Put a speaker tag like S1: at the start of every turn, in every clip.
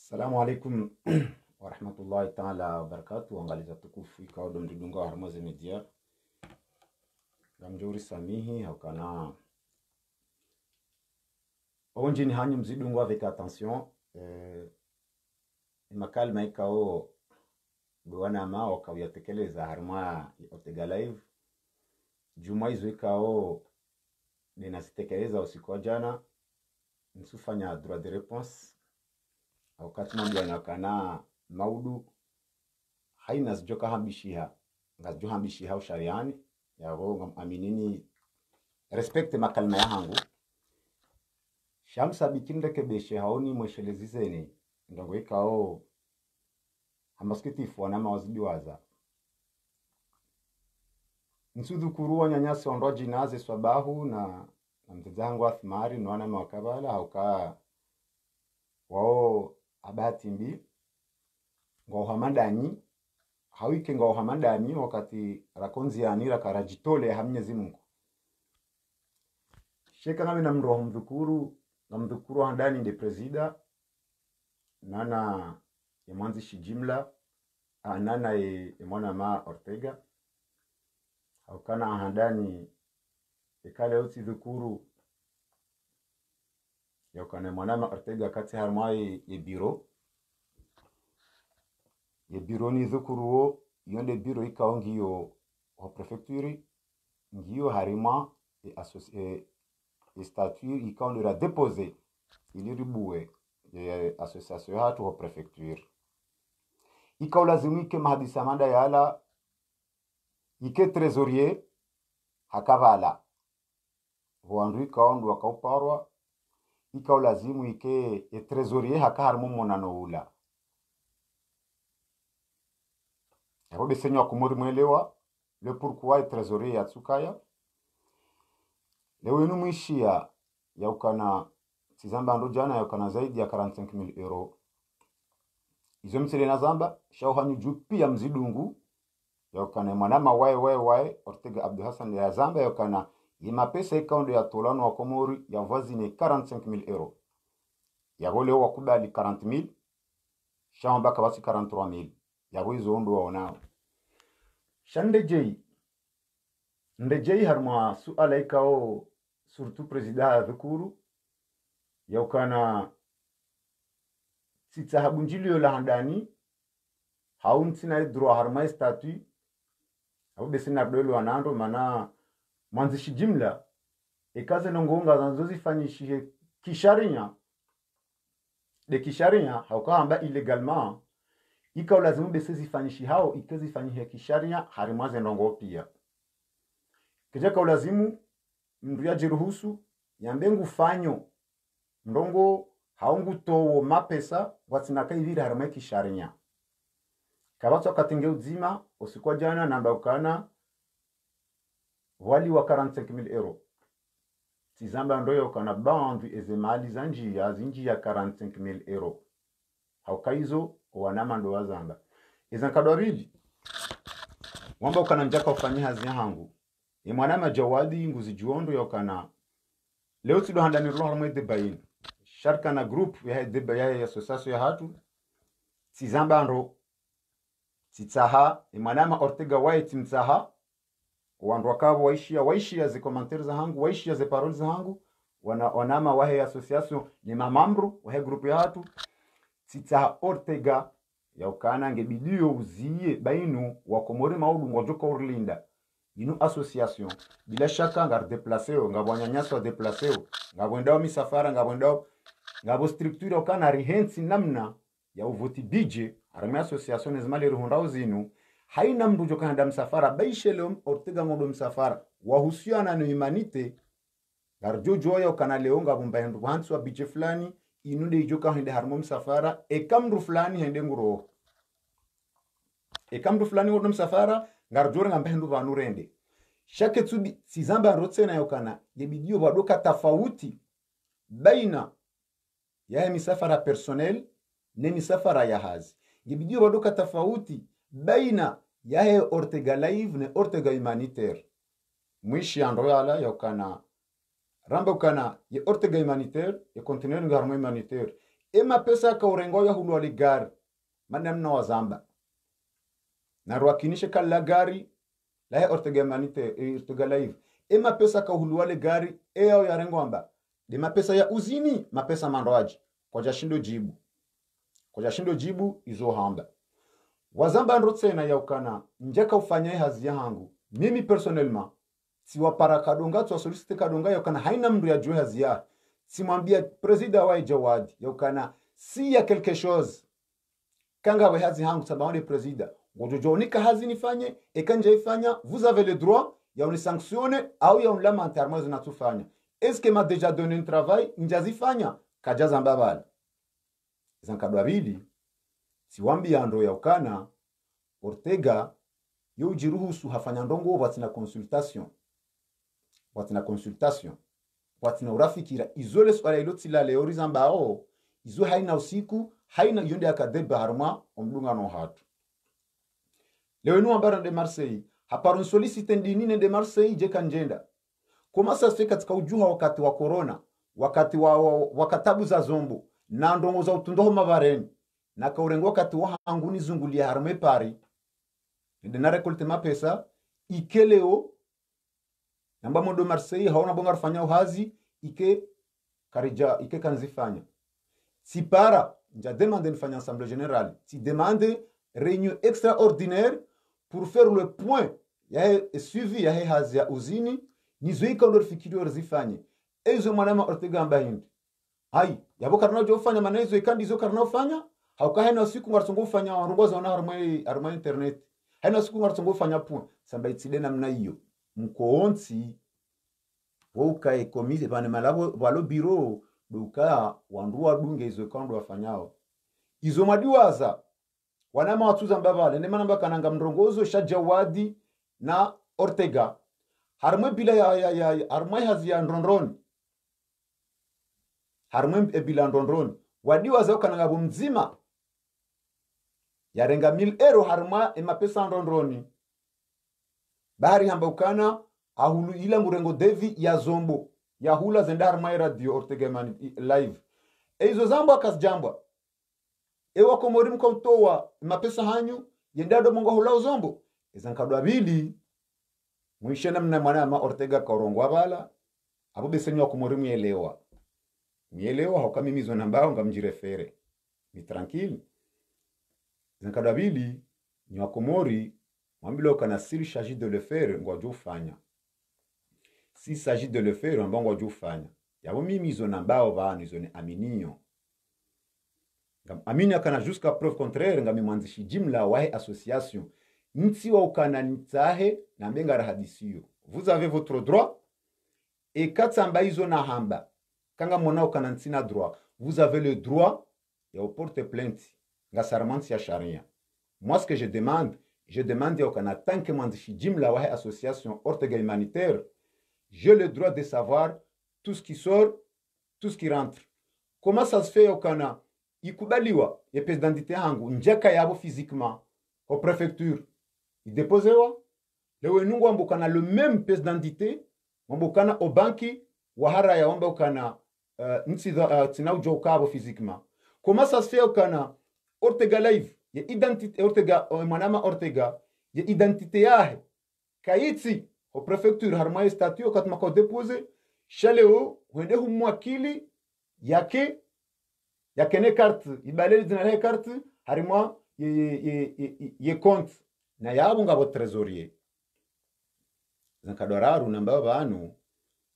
S1: Assalamu alaikum wa rahmatullahi ta'ala wa barakatuh. Angaliza tukufu ikawa mdunga wa Harmaze Media. Gamjuri samihi haukana. Onji ni hanyu mzidungu avec attention. Makalma ikao duwana ma wakawiyatekeleza harma Otega Live. Juma hizo ikao ninasitekeleza usiku wa jana. Nsufanya droit de réponse. Wakati mambo yanakana maudu haina zijoka hambishiha ngazijo hambishiha ushariani yabo aminini respect makalma ya hangu shamsa bikinde kebeshe haoni mweshelezizeni ndongo ikao hamaskitifu wana mawazidi waza nsudhukuruwa nyanyasi ondoji naze swabahu na mtezangu athmari nwana mawakabala hauka wao abati mbi ngohamadani hawike ngohamadani wakati rakonzi anira karajitole hamnyezi Mungu sheka ngame na mdhukuru handani de presida nana ya mwanzishi jimla nana ya mwana ma Ortega haukana handani ekale uti dhukuru yakana mwanama Ortega kati harmai ye biro ni dhukuruo yonde biro ikaongiyo wa prefecture ngiyo harima e statut ikaondera déposer iliribuwe ye association hatu wa prefecture ikaulazimike mahadisa manda yala ike trésorier hakavala wandu ikaondu wakauparwa ikaulazimu ike e trésorier hakaharmu monano ula yabo besenyo akumuri mwelewa le pourquoi e trésorier yatsukaya lewenu mwishia yaukana tizamba ndo jana yaukana zaidi ya 45,000 euro izo msele na zamba shauhanyu jupi ya mzidungu yaukana mwanama wae Ortega Abdul Hassan ya zamba yaukana yima pesa ikaondo ya tolano wa Komori ya voisine 45,000 euro yabo leo wakubali 40,000 shamba kabasi 43,000 yabo izo ondo waonao ndejei harma suala ikao surtout president dhukuru yaukana sitahabu njilio la handani hauntina droit harma statut abo besina dolo wanando mana mwanzishi jimla ekaze nongonga zanzozi fanyishie kisharia haukahamba illegalement ika lazimu besezi fanyishi hao ikezi fanyihia kisharia harimaze ndongo pia kijaka ulazimu mnduya jiruhusu yambengu fanyo ndongo haungu towo mapesa watinaka ivira harima kisharia kabato katenge uzima usikwa jana namba ukana wali wa 45,000 euro tizamba ndoyo kana bandi ezemali zanji ya 45,000 euro haukaizo wanama ndo wazamba izankadorili wamba ukana njaka ufanya hazi hangu mwanama Jawadi nguzi juondo yakana leo tido handani roho mwede bayin sharka na group ya deba ya association ya hatu tizamba ndo titaha mwanama Ortega White mtaha wandu wakabo waishia ze commentaires za hangu waishia ze paroles za hangu wanama wahe association ni mamambro wahe group ya hatu tita Ortega ya ukana ngebidio uziye bainu wa Komori maudu ngojoka urlinda inu association bila shaka ngar déplaceo ngabonyanyaswa déplaceo ngabwendao misafara ngabo structure ukana rihensi namna ya uvoti bije arame association ezimali ruhundao zinu haina mdu joka handa msafara baishelo Ortega ngodo msafara wahusiana na humanite garjojo ya ukana leonga bumbahendu hanswa bije fulani inude ijoka hende harmo msafara ekamru fulani hende nguro ekamru fulani ngodo msafara ngarjore ngambahendu vanurende shake tsubi sizamba rotsena yokana yebidio badoka tofauti baina ya misafara personnel ne misafara ya hazi yebidio badoka tofauti baina ya Ortega Live ne Ortega Humanitaire mwishi andoyala yokana ramba ukana ye Ortega Humanitaire ye continuer ngarmo humanitaire ema pesa ka urengo ya hulu aligari mane mna wazamba na ruakinishe kala gari la he Ortega manite Ortega live ema pesa ka hulu wale gari yao ya rengo amba de mapesa ya uzini mapesa mandoaji kwa jashindo jibu izo hamba wazamba nrotsena ya ukana njeka ufanye hazi ya hangu mimi personnellement si wapara kadonga tu solicite kadonga ya ukana haina mndu ya juu hazi ya si mwambia presida wa Jawad ya ukana si ya quelque chose kanga wa hazi hangu sababu presida ngojojonika hazi nifanye ekanja ifanya vous avez le droit ya uni sanctionner au ya unlamante armoise zinatufanya est-ce que m'a déjà donné un travail njazifanya kajaza mbabali zankadwa bili si wambi ando ya ukana Ortega yo jiruhusu hafanya ndongo watina consultation watina urafikira izole swala iloti la leori zambao izo haina usiku haina yonde akadeba harma omdunga no hatu leo inu ambara de Marseille haparun solicite ndinine de Marseille je kanjenda koma sasa katika ujuha wakati wa corona wakati wa katabu za zombo na ndongo za utundoho mavareni na kaurengo wakati wa hanguni zungulia harme pari de na rekolte mapesa ikeleo namba modo Marseille haona bonga rufanya uhazi ike kanzifanya si para nja demande nifanya assemblée générale si demande réunion extraordinaire pour faire le point ya suivi ya hazi ya uzini nizoika ndo fikiri zifanye ezo mwanama Ortega mbahindi ai yabo karna jo fanya maana hizo ikandi zo karna ufanya hauka hena siku ngarsongo ufanya warongoza na harma internet hena siku ngarsongo ufanya point samba itide namna hiyo mkoonsi woka ekomise bane malabo balo bureau duka wandua dunge izo kando wafanyao izo madiwaza wanama watuza mbabale ne manamba kananga mrongozo sha Jawadi na Ortega harma bila ya harma hazi ya ndrondroni harmem ebila ndondroni wadiwa zao kananga mzima yarenga 1000 € harma emapesa ndondroni bahari hamba ukana ahulu ila murengo devi ya zombo ya hula zenda harma radio Ortega man live eizo zambo akasjamba ewa komori mkotowa mapesa hanyu yendado mongo hula zombo ezankadwa bili mwishena mna mwana ma Ortega karongo bala abo besenyo komori mwelewa mielewa hauka mimi zo nambao ngamjirefere ni tranquille zankadabili ni wakomori mwambilo kana s'il s'agit de le faire ngwajo fanya s'il s'agit de le faire ngwajo fanya yabo mimi zo nambao bana zo ni aminio aminia kana jusqu'à preuve contraire ngamimwanzishi jimla wahe association nti wa ukana nitahe na mbengara hadisio vous avez votre droit et katsamba izo na hamba kanga mona ukanantina droit vous avez le droit ya porter plainte nga sarmanti ya sharia moi ce que je demande au kana tant que mwandishi jimla wa association Ortega humanitaire j'ai le droit de savoir tout ce qui sort tout ce qui rentre comment ça se fait au kana ikubaliwa ya pièce d'identité hangu njeka yabo physiquement au préfecture ideposewa lewe nungu ambukana le même pièce d'identité ambukana au banki wahara ya wamba ukana tina ujokabo physiquement comment ça se fait ukana Ortega live ya identité Ortega manama Ortega ya identité yahe kaiti au préfecture harma statut katma ko déposer chaleo wende humwakili yake ne carte ibaleli dina he carte harima ye compte na yabo ngabo trésorier zankadoraru namba banu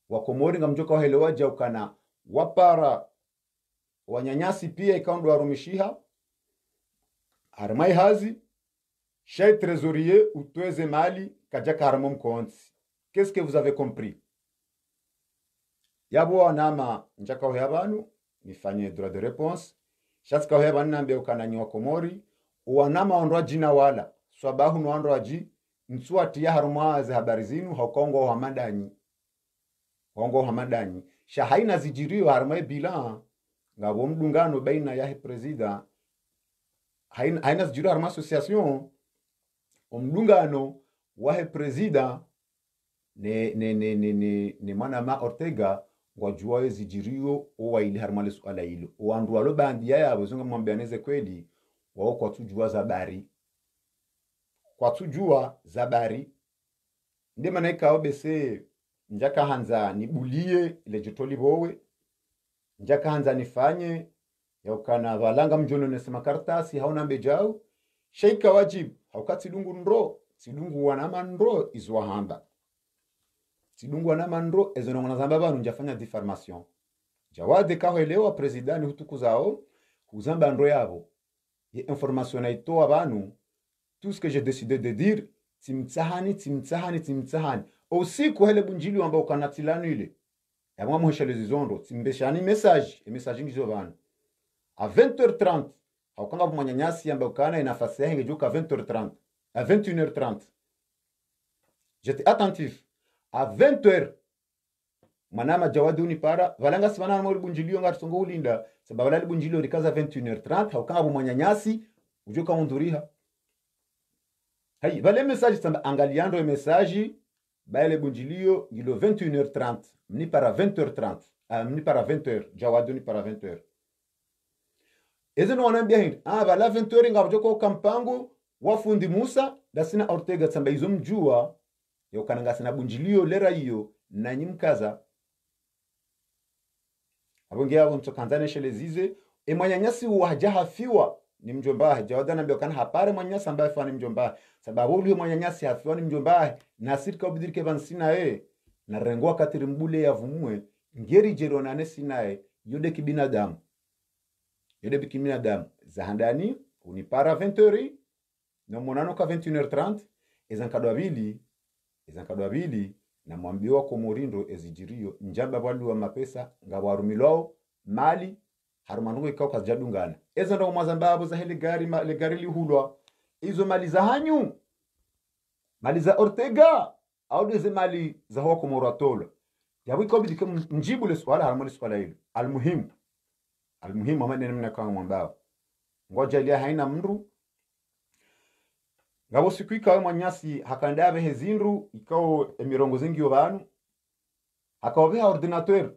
S1: wakomori ngamjoka wahelewa jaukana wapara wanyanyasi pia ikaundu warumishiha harmai hazi shay trésorier utweze mali kajaka harmom konti qu'est-ce que vous avez compris yabo wanama njaka wahebanu nifanye droit de réponse shatka wahebanu nambe ukana nyi wakomori wanama ondwa jina wala swabahu nwandwa ji nsuati ya haruma za habari zinu haukongo hamadani sha haina zijirio harma bila ngabo mdungano baina ya presida haina zijirio harma association omdungano wa presida ne mwana ma Ortega wajua zijirio owa ili harmale suala hilo oandu walo bandia yabo zonga mwambianeze kweli wao kwa tujua zabari nde manaika obese njaka hanza nibulie ile jotoli bowe njaka hanza nifanye yaukana valanga mjono nesema kartasi hauna mbejao sheika wajib haukati dungu ndro sidungu wanama ndro izwa hamba sidungu wanama ndro ezonongona zamba banu njafanya diffamation jawade kahelewa presidani hutuku zao huzamba ndro yabo ye information naitoa banu tout ce que j'ai décidé de dire timtsahani usiku hele bunjili ambao kanatilano ile yamwa muheshele zizondo timbeshani message ngizo bana à 20h30 haukanga manyanyasi ambao kana inafasi yake juka 20h30 à 21h30 j'étais attentif à 20h manama jawadi unipara valanga sivana mo bunjili ngar songo ulinda sababu la bunjili likaza 21h30 haukanga manyanyasi ujuka munduriha hai vale message tamba angaliando message baile bunjilio ngilo 21h30 ni para 20h30 ni para 20h jawadi ni para 20h ezeno wanambia hindi vala 20h ngabjoko kampango wafundi Musa dasina Ortega tamba izo mjua yokananga sina bunjilio lera hiyo na nyimkaza abongea wonto kanzane shelezize emanyanyasi wajahafiwa ni mjomba jawada nambia kana hapare mwanyanyasi ambaye fani mjomba sababu ule mwanyanyasi hafiwa ni mjomba na sirka ubidirike vansina na rengwa katiri mbule ya vumwe ngeri jero nane sinae yode kibinadamu zahandani unipara 20h na monano ka 21h30 ezankadwabili na mwambiwa ko morindo ezijirio njamba bwalu wa mapesa ngawarumilao mali harumanungu ikao kazijadungana ezo ndo mwazambabo za hele gari lihulwa izo mali za hanyu mali za Ortega au deze mali za huwa komoratolo yabu ikaw bidike mjibu le swala harumali swala hilo almuhimu amane namna kwa mwambao ngoja ile haina mndu ngabo siku ikaw mwanyasi hakandabe hezinru ikaw emirongo zingi yobanu akawabeha ordinateur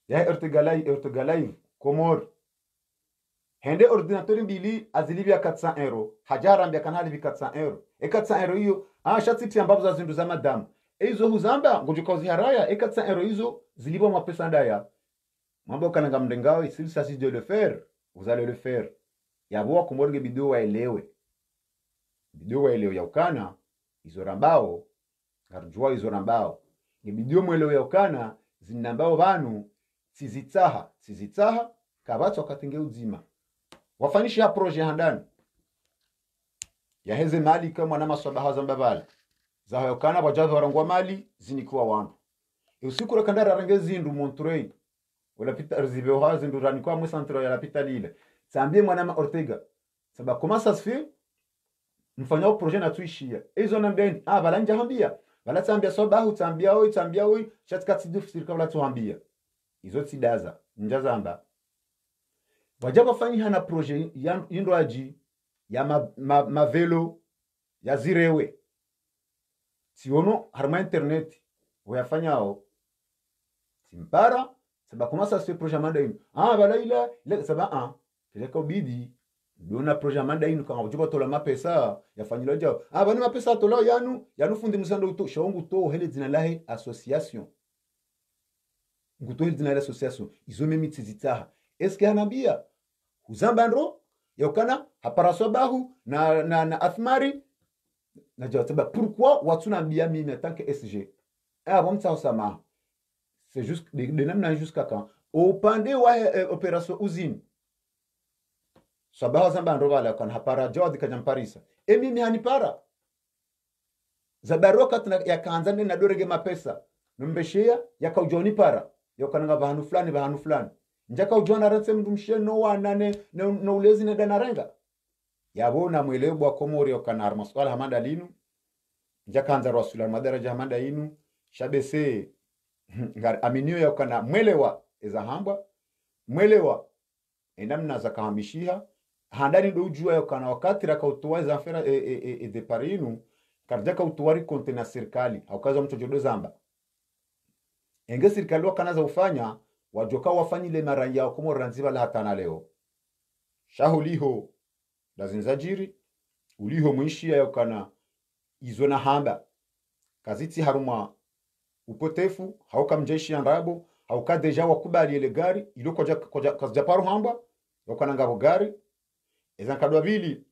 S1: ya Ortegalai komor hende ordinateur mbili azilivya 400 euro hajara mbia kanali vi 400 euro 400 euro hiyo shatiti ambazo za zindu za madamu hizo huzamba ngojuka ziharaya 400 euro hizo zilivyo mapesa ndaya mambo kananga mdengao s'il s'agit de le faire vous allez le faire yabo kumorge bidio waelewe ya ukana izo rambao ngarujua izo rambao ni bidio mwelewe ya ukana zinambao banu sizitaha kabato katenge uzima wafanishi ha projet handani ya heze mali kama na maswabaha za mbabala za hayokana wajazo warangwa mali zinikuwa wandu usiku rekandara rangezi ndu Montreuil wala pita rizive hazi ndu ranikuwa mwe centro ya la pita lile tambie mwanama Ortega sababu comment ça se fait mfanya projet na tuishia hizo nambendi balanja hambia bala tambia sobahu tambia oi chatkati dufsir kabla tuhambia hizo tidaza njazamba wajaba fanyi hana projet yindo aji ya mavelo ya zirewe siono harma internet wayafanyao simpara sababu comment ça se fait projet mandaino bala ila sababu keleka bidi dona projet mandaino kama ujuba tola mapesa yafanyilo jao bani mapesa tola yanu fundi musando uto shongu to hele dina lahe association nguto hele dina lahe association izo memi tizitaha eske anabia uzambandro yokana haparaso bahu na athmari na jawataba pourquoi watuna bia mimi en tant que SG bon ça sama c'est juste de namna jusqu'à quand au pande wa opération usine sabaha zambandro wala kan hapara jawadi kajamparisa mimi hanipara zabaroka tuna yakanzane na dorege mapesa numbeshia yakaujoni para yokana bahanu fulani njaka ujona ratse mdumshie no wanane no ulezi na danarenga yabona mwelebwa komori yokana armaswala hamanda linu njaka anza rasula madaraja hamanda inu shabese ngar aminio yokana mwelewa ezahamba mwelewa endamna zakahamishia handani do ujua yokana wakati rakautoa za afera de parinu karjaka utuwari konte na serikali au kaza mtojodo zamba enge serikali wakanaza ufanya wajoka wafanyile mara yao komo ranziva la hatana leo shahuliho lazinzajiri uliho mwishia yokana izo na hamba kaziti haruma upotefu hauka mjeshi ya nrabo hauka deja wakubali ile gari ilo koja kazijaparu hamba yokana ngabo gari ezankadwa bili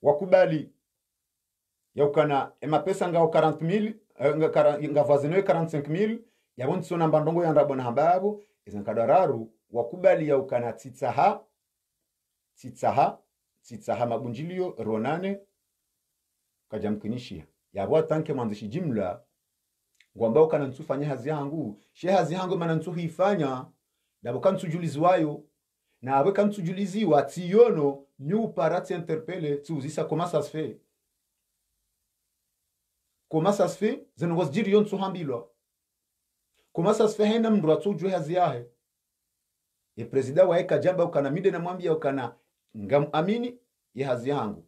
S1: wakubali yokana ema pesa ngao 40,000 ngavazinoe 45,000 yabon tsona mbandongo ya nrabo na hambabo ezankadwa raru wakubali yokana titsaha mabunjilio ronane kajamkinishia yabwa tanke mwanzishi jimla ngwamba ukana nsufanya hazi yangu she hazi yangu mana nsuhifanya dabo kan sujuliziwayo na awe kan sujuliziwa tiyono nyu parati interpele tuzisa comment ça se fait zenongos jiri yon suhambilo comment ça se fait hena mndu atujwe hazi yahe ye president wa eka jamba ukana mide na mwambia ukana ngam amini ye hazi yangu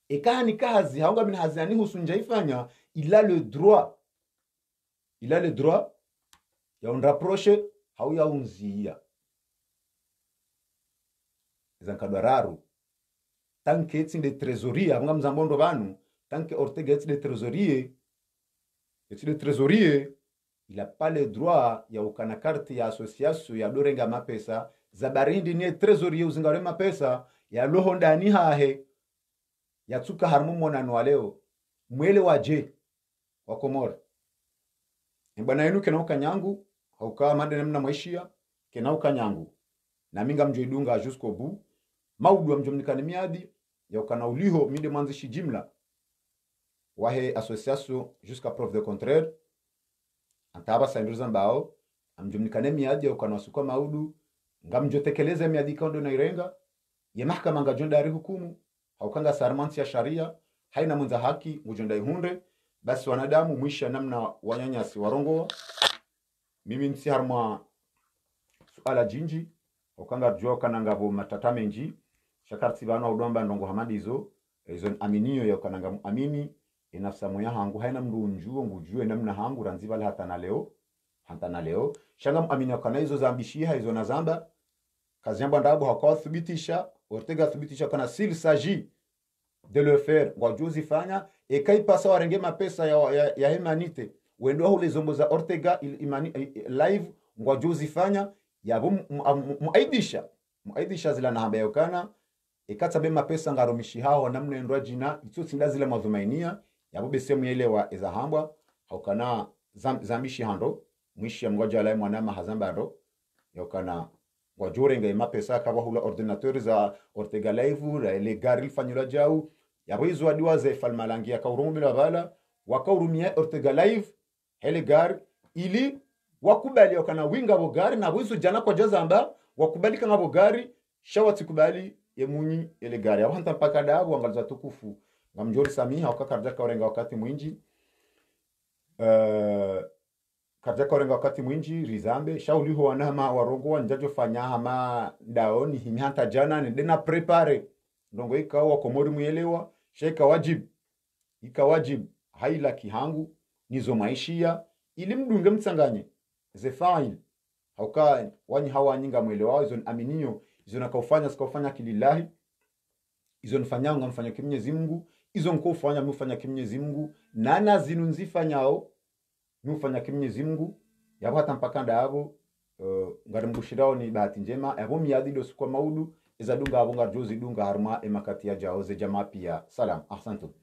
S1: ekani kazi haunga bin hazi yani husunja ifanya il a le droit ya on rapproche hau ya unzia zankadwa raru tanke etsi de trésorier haunga mzambondo banu tanke Ortega etsi de trésorier il a pas le droit ya ukana carte ya association ya dorenga mapesa za barindi ni trésorier uzingare mapesa ya loho ndani hahe ya tsuka harmu monano waleo mwele waje wa Komoro mbana yenu kena ukanyangu hauka mande namna maishia kena ukanyangu na minga mjoidunga jusqu'au bout maudu mjomnikane miadi ya ukana uliho mide mwanzishi jimla wahe association jusqu'à preuve de contraire antaba sainduza mbao amjomnikane miadi ya ukana wasukwa maudu ngamjotekeleza miadi kaundo na irenga ye mahakama ngajonda ari hukumu haukanga sarmanti ya sharia haina mwenza haki mujonda ihunde basi wanadamu mwisha namna wanyanyasi warongo mimi nsi harma suala jinji haukanga jua kana ngabo matatamenji shakarti bana udomba ndongo hamadizo izo aminio ya kana ngamu amini inafsa moya hangu haina mndu njuo ngujue namna hangu ranziva la hantana leo shanga amini kana hizo zambishia hizo na zamba kazi yamba ndabo hakawa thubitisha Ortega thubitisha kana s'il s'agit de le faire ngwajuzi fanya ekai pasa warenge mapesa ya humanite wendo hule zombo za Ortega live ngwajuzi fanya yabo muaidisha zila na hamba yokana ekatsa be mapesa ngaromishi hao namne ndwa jina itso tsinda zila mazumainia yabo besemu elewa eza hambwa haukana zambishi hando mwishi mgoja la mwana mahazamba ndo yokana ngwajurenga mapesa kaba hula ordinateur za Ortega live la le garil fanyula jau yabo izo adiwa ze falmalangia ka urumbila bala wakaurumia Ortega live hele gar ili wakubali yokana winga bo gari na buzo jana kwa jazamba wakubali kanga bo gari shawati kubali yemunyi ele gari awanta mpaka dabu angaliza tukufu ngamjori samiha wakakarjaka orenga wakati mwinji karjaka orenga wakati mwinji rizambe shauliho wanama warongo wanjajo fanya hama daoni himihanta jana nendena prepare ndongo ikawa Komori muelewa sheka wajib haila kihangu nizo maishia ili mdunge mtsanganye ze fine hauka wani hawa nyinga muelewa izo aminio izo nakaufanya kililahi izo nfanya ngamfanya kimnyezi Mungu izo nkofanya mufanya kimnyezi Mungu nana zinu nzifanyao mufanya kimnyezi Mungu yabo hata mpaka ndabo ngarimbushirao ni bahati njema yabo miadido sikwa maudu ezadunga abonga jozi dunga harma emakati ya jaoze jamaa pia salam ahsantu